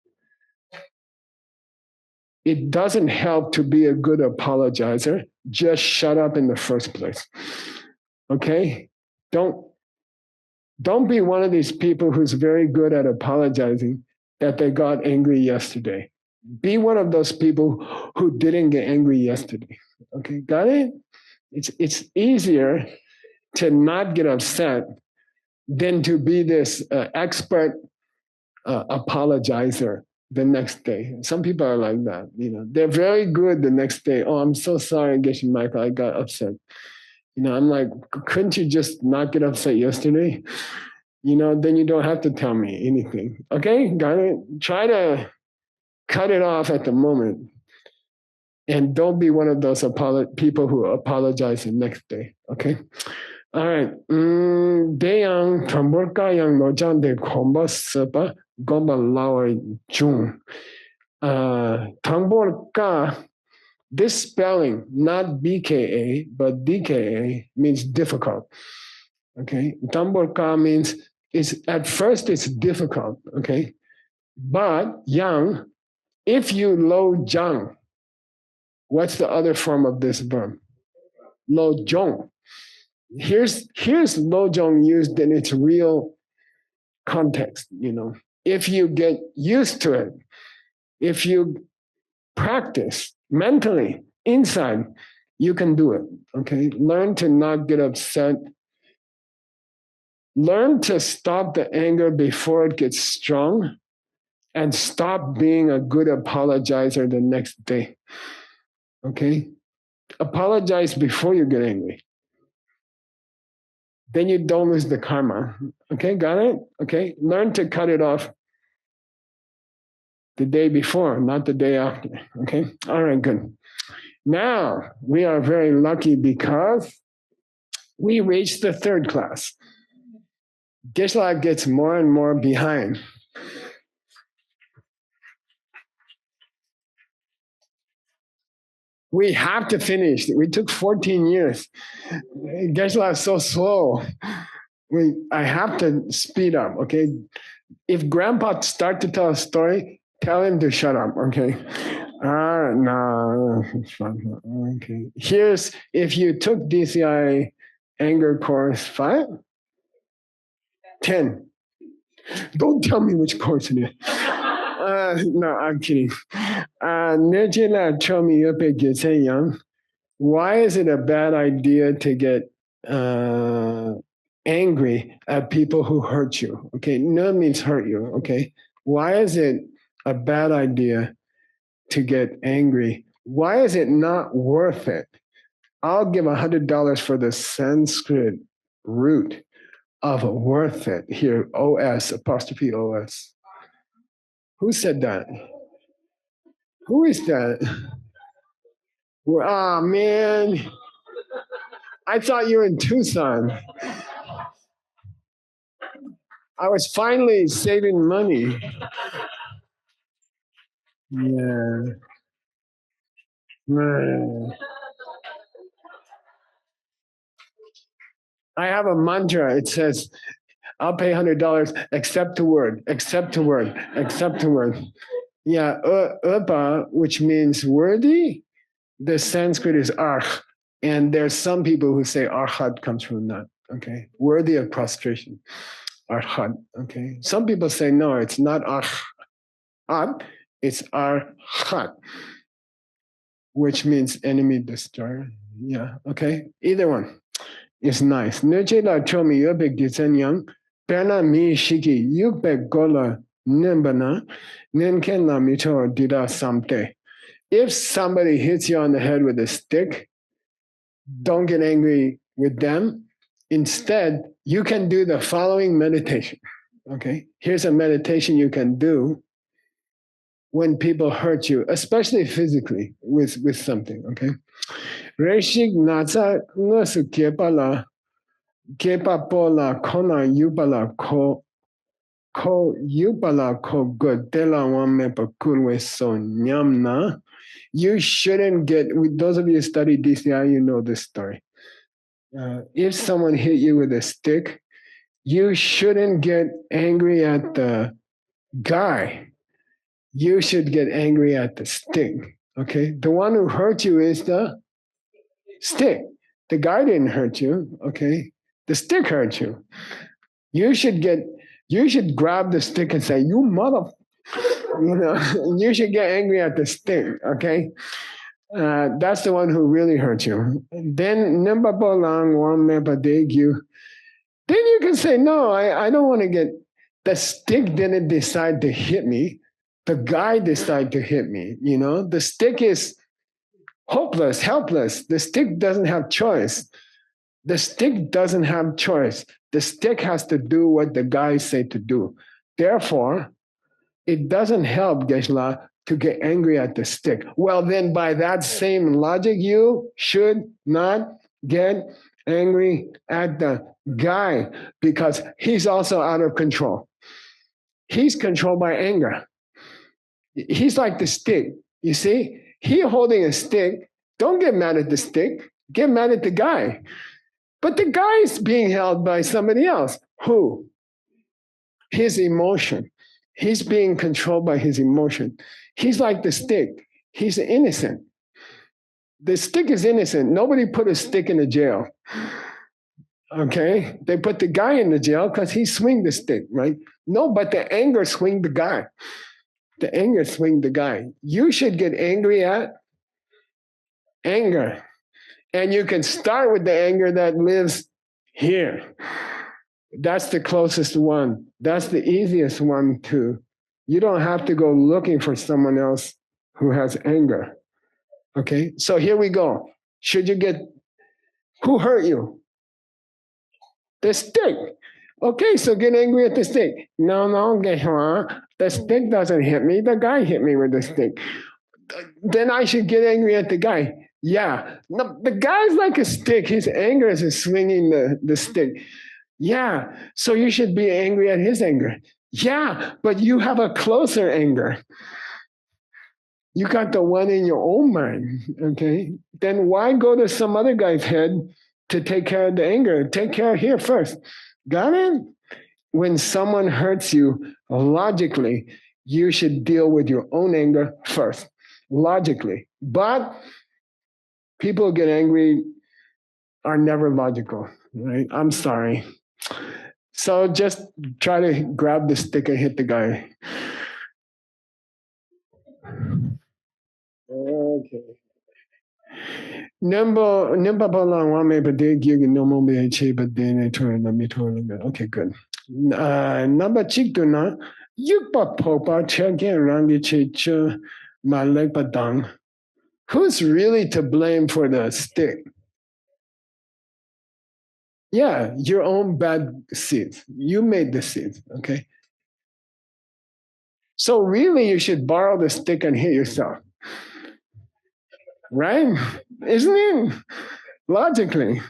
It doesn't help to be a good apologizer. Just shut up in the first place. Okay? Don't be one of these people who's very good at apologizing that they got angry yesterday. Be one of those people who didn't get angry yesterday. Okay, got it? It's easier to not get upset than to be this expert apologizer the next day. Some people are like that. You know, they're very good the next day. Oh, I'm so sorry, Geshe Michael, I got upset. You know, I'm like, couldn't you just not get upset yesterday? You know, then you don't have to tell me anything. Okay, got it? Try to cut it off at the moment. And don't be one of those people who apologize the next day. Okay? All right. Deyang Pabongka yang lojang de komba sepa gomba lawa jung. Pabongka, this spelling, not BKA, but DKA, means difficult. Okay. Pabongka means at first it's difficult. Okay. But yang, if you lo jang, what's the other form of this verb? Lo jong. Here's lojong used in its real context. If you get used to it, if you practice mentally inside, you can do it. Okay, learn to not get upset. Learn to stop the anger before it gets strong, and stop being a good apologizer the next day. Okay, apologize before you get angry. Then you don't lose the karma. Okay, got it? Okay, learn to cut it off the day before, not the day after. Okay, all right, good. Now we are very lucky because we reached the third class. Geshe-la gets more and more behind. We have to finish. We took 14 years. Geshe-la is so slow. I have to speed up, okay? If Grandpa starts to tell a story, tell him to shut up, okay? No, okay. Here's, if you took DCI anger course 5, 10. Don't tell me which course it is. No, I'm kidding. Why is it a bad idea to get angry at people who hurt you? Okay, no means hurt you. Okay, why is it a bad idea to get angry? Why is it not worth it? I'll give $100 for the Sanskrit root of worth it. Here, OS, apostrophe OS. Who said that? Who is that? Oh, man. I thought you were in Tucson. I was finally saving money. Yeah. I have a mantra. It says, I'll pay $100, accept the word, accept the word, accept the word. Yeah, upa, which means worthy, the Sanskrit is arh. And there's some people who say arhat comes from that, okay? Worthy of prostration, arhat, okay? Some people say, no, it's not arhat, it's arhat, which means enemy destroyer. Yeah, okay? Either one is nice. Nechela chomi yobek disenyang, perna mi shiki yubek gola nimbana, ninken la mito dida samte. If somebody hits you on the head with a stick, don't get angry with them. Instead, you can do the following meditation. Okay, here's a meditation you can do when people hurt you, especially physically with something. Okay, Reshik nasa nasu kepala kepapola kona yupala ko yupala ko godela wame pakunwe so nyamna. You shouldn't get, those of you who study DCI, you know this story. If someone hit you with a stick, you shouldn't get angry at the guy. You should get angry at the stick. Okay? The one who hurt you is the stick. The guy didn't hurt you. Okay? The stick hurt you. You should grab the stick and say, you mother, you should get angry at the stick. Okay? That's the one who really hurt you. Then then you can say, no, I don't want to get, the stick didn't decide to hit me. The guy decided to hit me. The stick is hopeless, helpless. The stick doesn't have choice. The stick doesn't have choice. The stick has to do what the guy say to do. Therefore, it doesn't help Geshe-la to get angry at the stick. Well, then by that same logic, you should not get angry at the guy because he's also out of control. He's controlled by anger. He's like the stick. You see, he holding a stick. Don't get mad at the stick. Get mad at the guy. But the guy is being held by somebody else. Who? His emotion. He's being controlled by his emotion. He's like the stick. He's innocent. The stick is innocent. Nobody put a stick in the jail. Okay? They put the guy in the jail because he swing the stick, right? No, but the anger swing the guy. The anger swing the guy. You should get angry at anger. And you can start with the anger that lives here. That's the closest one. That's the easiest one too. You don't have to go looking for someone else who has anger. Okay, so here we go. Should you get, who hurt you? The stick. Okay, so get angry at the stick. No, the stick doesn't hit me. The guy hit me with the stick. Then I should get angry at the guy. Yeah, no, the guy's like a stick. His anger is swinging the stick. Yeah, so you should be angry at his anger. Yeah, but you have a closer anger. You got the one in your own mind, okay? Then why go to some other guy's head to take care of the anger? Take care of here first. Got it? When someone hurts you, logically, you should deal with your own anger first, logically. But people get angry are never logical, right? I'm sorry. So just try to grab the stick and hit the guy. Okay. Okay, good. Number chik yukpa popa chagen rangi chichu malekpa dang. Who's really to blame for the stick? Yeah, your own bad seeds. You made the seeds, okay? So really you should borrow the stick and hit yourself. Right? Isn't it? Logically,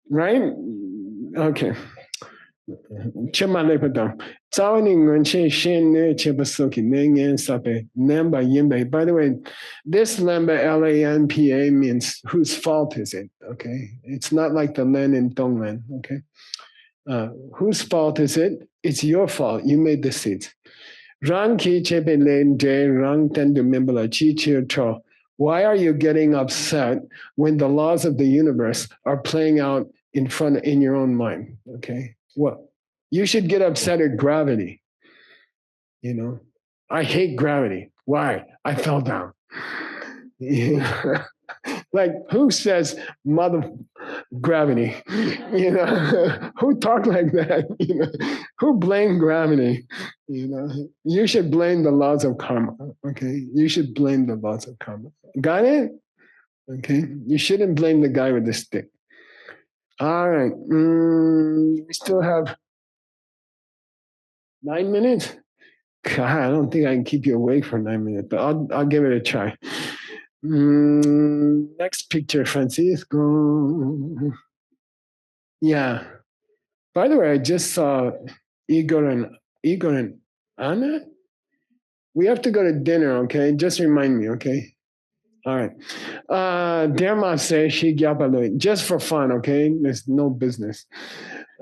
right? Okay. By the way, this lemba, Lampa, means whose fault is it? Okay. It's not like the len in Donglen. Okay. Whose fault is it? It's your fault. You made the seeds. Why are you getting upset when the laws of the universe are playing out in your own mind? Okay. Well, you should get upset at gravity. You know, I hate gravity. Why? I fell down. Like, who says mother gravity? You know, who talk like that? You know, who blame gravity? You know, you should blame the laws of karma. Okay, you should blame the laws of karma. Got it? Okay, you shouldn't blame the guy with the stick. All right, we still have 9 minutes. God, I don't think I can keep you awake for 9 minutes, but I'll give it a try. Next picture, Francisco. Yeah. By the way, I just saw Igor and Anna. We have to go to dinner, okay? Just remind me, okay? All right. Derma say Shigyapale, just for fun, okay? There's no business.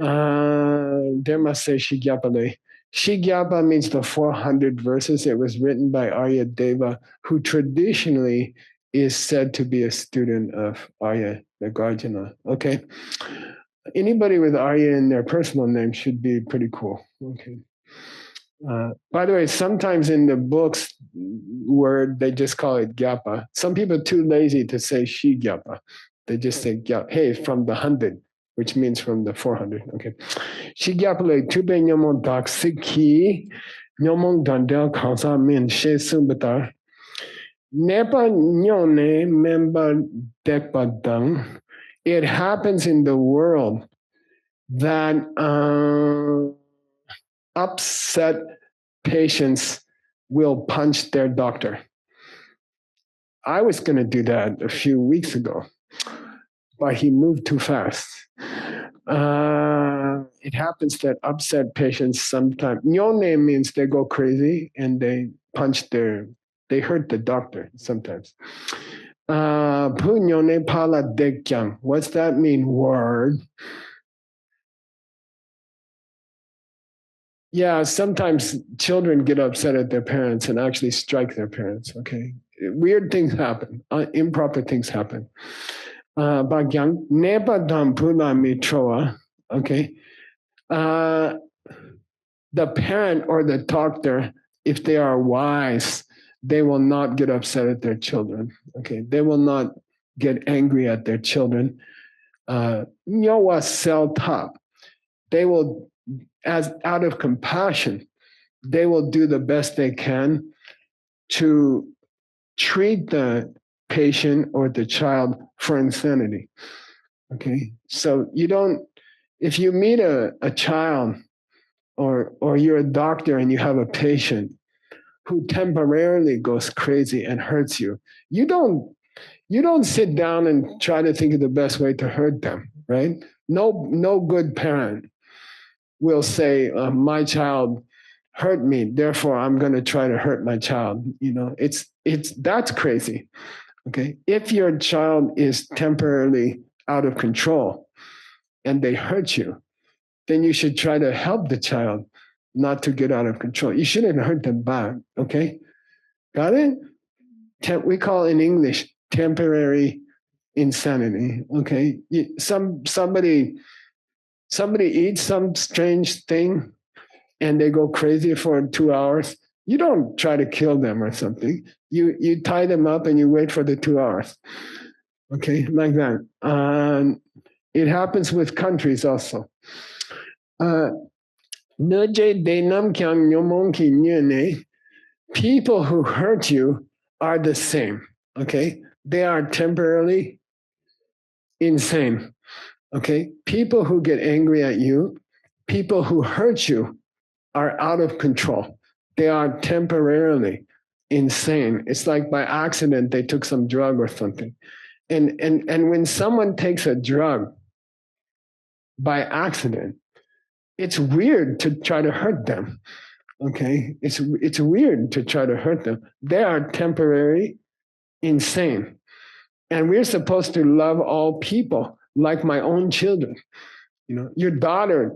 Derma say Shigyapale. Shigyapa means the 400 verses. It was written by Arya Deva, who traditionally is said to be a student of Arya the Nagarjuna. Okay. Anybody with Arya in their personal name should be pretty cool. Okay. By the way, sometimes in the books word, they just call it Gyapa. Some people are too lazy to say Shi Gyapa. They just say Gyapa. Hey, from the 100, which means from the 400. Okay. Shi Gyapa le tube nyomon dak siki nyomon dandel kansa min she sumbatar. Nepa nyone member dekpa dang. It happens in the world that upset patients will punch their doctor. I was going to do that a few weeks ago, but he moved too fast. It happens that upset patients sometimes, nyone means they go crazy and they hurt the doctor sometimes. Punyone pala dekkyang. What's that mean? Word. Yeah, sometimes children get upset at their parents and actually strike their parents. Okay, weird things happen. Improper things happen. Bagyang nepa dampula mitroa. Okay, the parent or the doctor, if they are wise, they will not get upset at their children. Okay, they will not get angry at their children. Nyowa sell top. They will, as out of compassion, they will do the best they can to treat the patient or the child for insanity. Okay, so you don't, if you meet a child or you're a doctor and you have a patient who temporarily goes crazy and hurts you, you don't sit down and try to think of the best way to hurt them, right? No good parent will say, my child hurt me, therefore I'm going to try to hurt my child. You know, that's crazy. Okay, if your child is temporarily out of control and they hurt you, then you should try to help the child not to get out of control. You shouldn't hurt them back. Okay, got it? We call in English temporary insanity. Okay, somebody eats some strange thing and they go crazy for 2 hours. You don't try to kill them or something. You tie them up and you wait for the 2 hours. Okay, like that. It happens with countries also. People who hurt you are the same. Okay, they are temporarily insane. Okay, people who get angry at you, people who hurt you are out of control. They are temporarily insane. It's like by accident they took some drug or something. And when someone takes a drug by accident, it's weird to try to hurt them. Okay, it's weird to try to hurt them. They are temporary insane. And we're supposed to love all people like my own children. You know, your daughter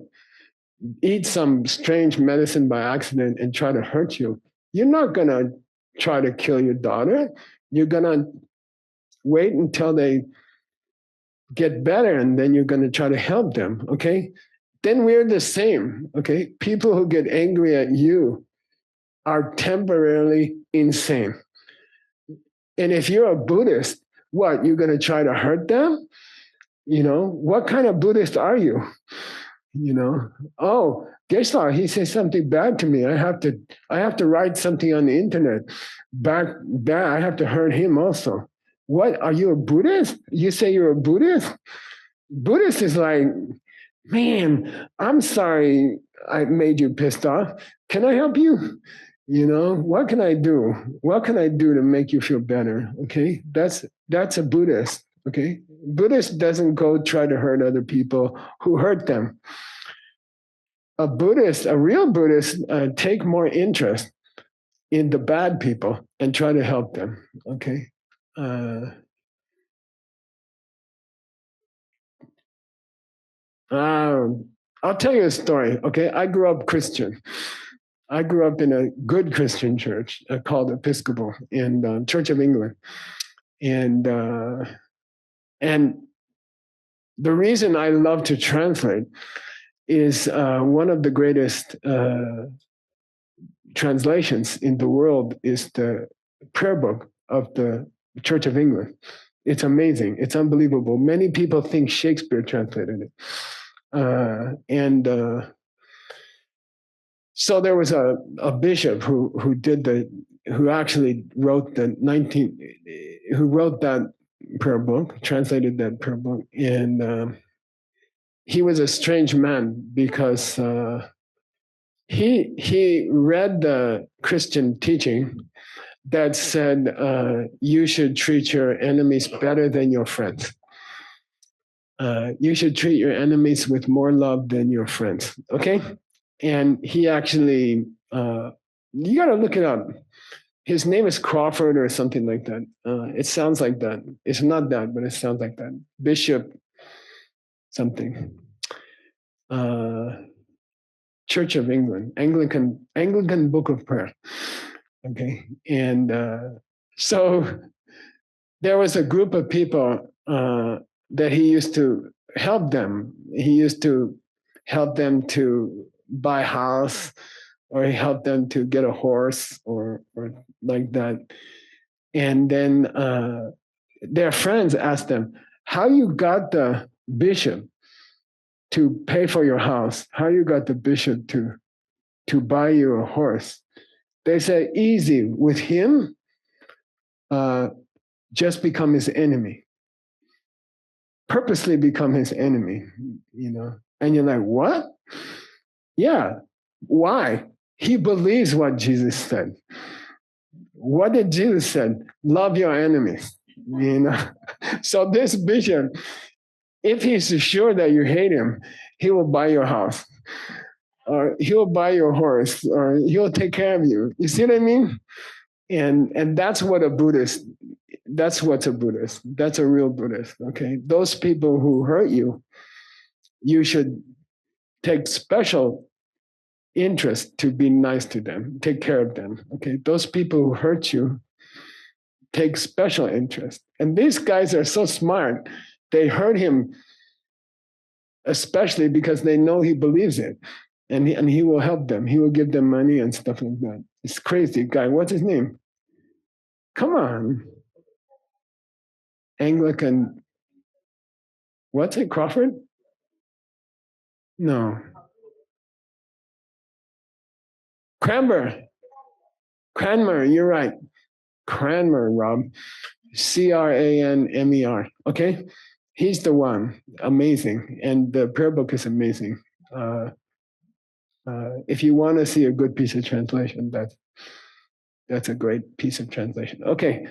eat some strange medicine by accident and try to hurt you, you're not going to try to kill your daughter. You're going to wait until they get better and then you're going to try to help them. Okay. Then we're the same. Okay. People who get angry at you are temporarily insane. And if you're a Buddhist, what, you're going to try to hurt them? You know, what kind of Buddhist are you? You know, oh, Geslar, he says something bad to me. I have to write something on the internet. Back, I have to hurt him also. What, are you a Buddhist? You say you're a Buddhist? Buddhist is like, man, I'm sorry I made you pissed off. Can I help you? You know, what can I do? What can I do to make you feel better? Okay, that's a Buddhist. Okay, Buddhist doesn't go try to hurt other people who hurt them. A Buddhist, a real Buddhist, take more interest in the bad people and try to help them. Okay. I'll tell you a story. Okay, I grew up Christian. I grew up in a good Christian church called Episcopal in Church of England, and the reason I love to translate is one of the greatest translations in the world is the prayer book of the Church of England. It's amazing. It's unbelievable. Many people think Shakespeare translated it. So there was a bishop who actually wrote that prayer book, translated that prayer book, and he was a strange man because he read the Christian teaching that said you should treat your enemies better than your friends. You should treat your enemies with more love than your friends. Okay, and he actually, you got to look it up. His name is Crawford or something like that. It sounds like that. It's not that, but it sounds like that. Bishop something. Church of England, Anglican Book of Prayer. Okay, and so there was a group of people that he used to help them. He used to help them to buy a house, or he helped them to get a horse, or like that. And then their friends asked them, "How you got the bishop to pay for your house? How you got the bishop to buy you a horse?" They said, "Easy. With him, just become his enemy. Purposely become his enemy, you know." And you're like, what? Yeah. Why? He believes what Jesus said. What did Jesus said? Love your enemies, you know. So this bishop, if he's sure that you hate him, he will buy your house, or he'll buy your horse, or he'll take care of you. You see what I mean? And that's what a Buddhist, that's what's a Buddhist. That's a real Buddhist. Okay. Those people who hurt you, you should take special interest to be nice to them, take care of them. Okay. Those people who hurt you, take special interest. And these guys are so smart. They hurt him, especially because they know he believes it. And he will help them. He will give them money and stuff like that. It's crazy guy. What's his name? Come on. Anglican. What's it? Crawford? No. Cranmer. Cranmer. You're right. Cranmer, Rob. Cranmer. Okay. He's the one. Amazing. And the prayer book is amazing. If you want to see a good piece of translation, that's a great piece of translation. Okay.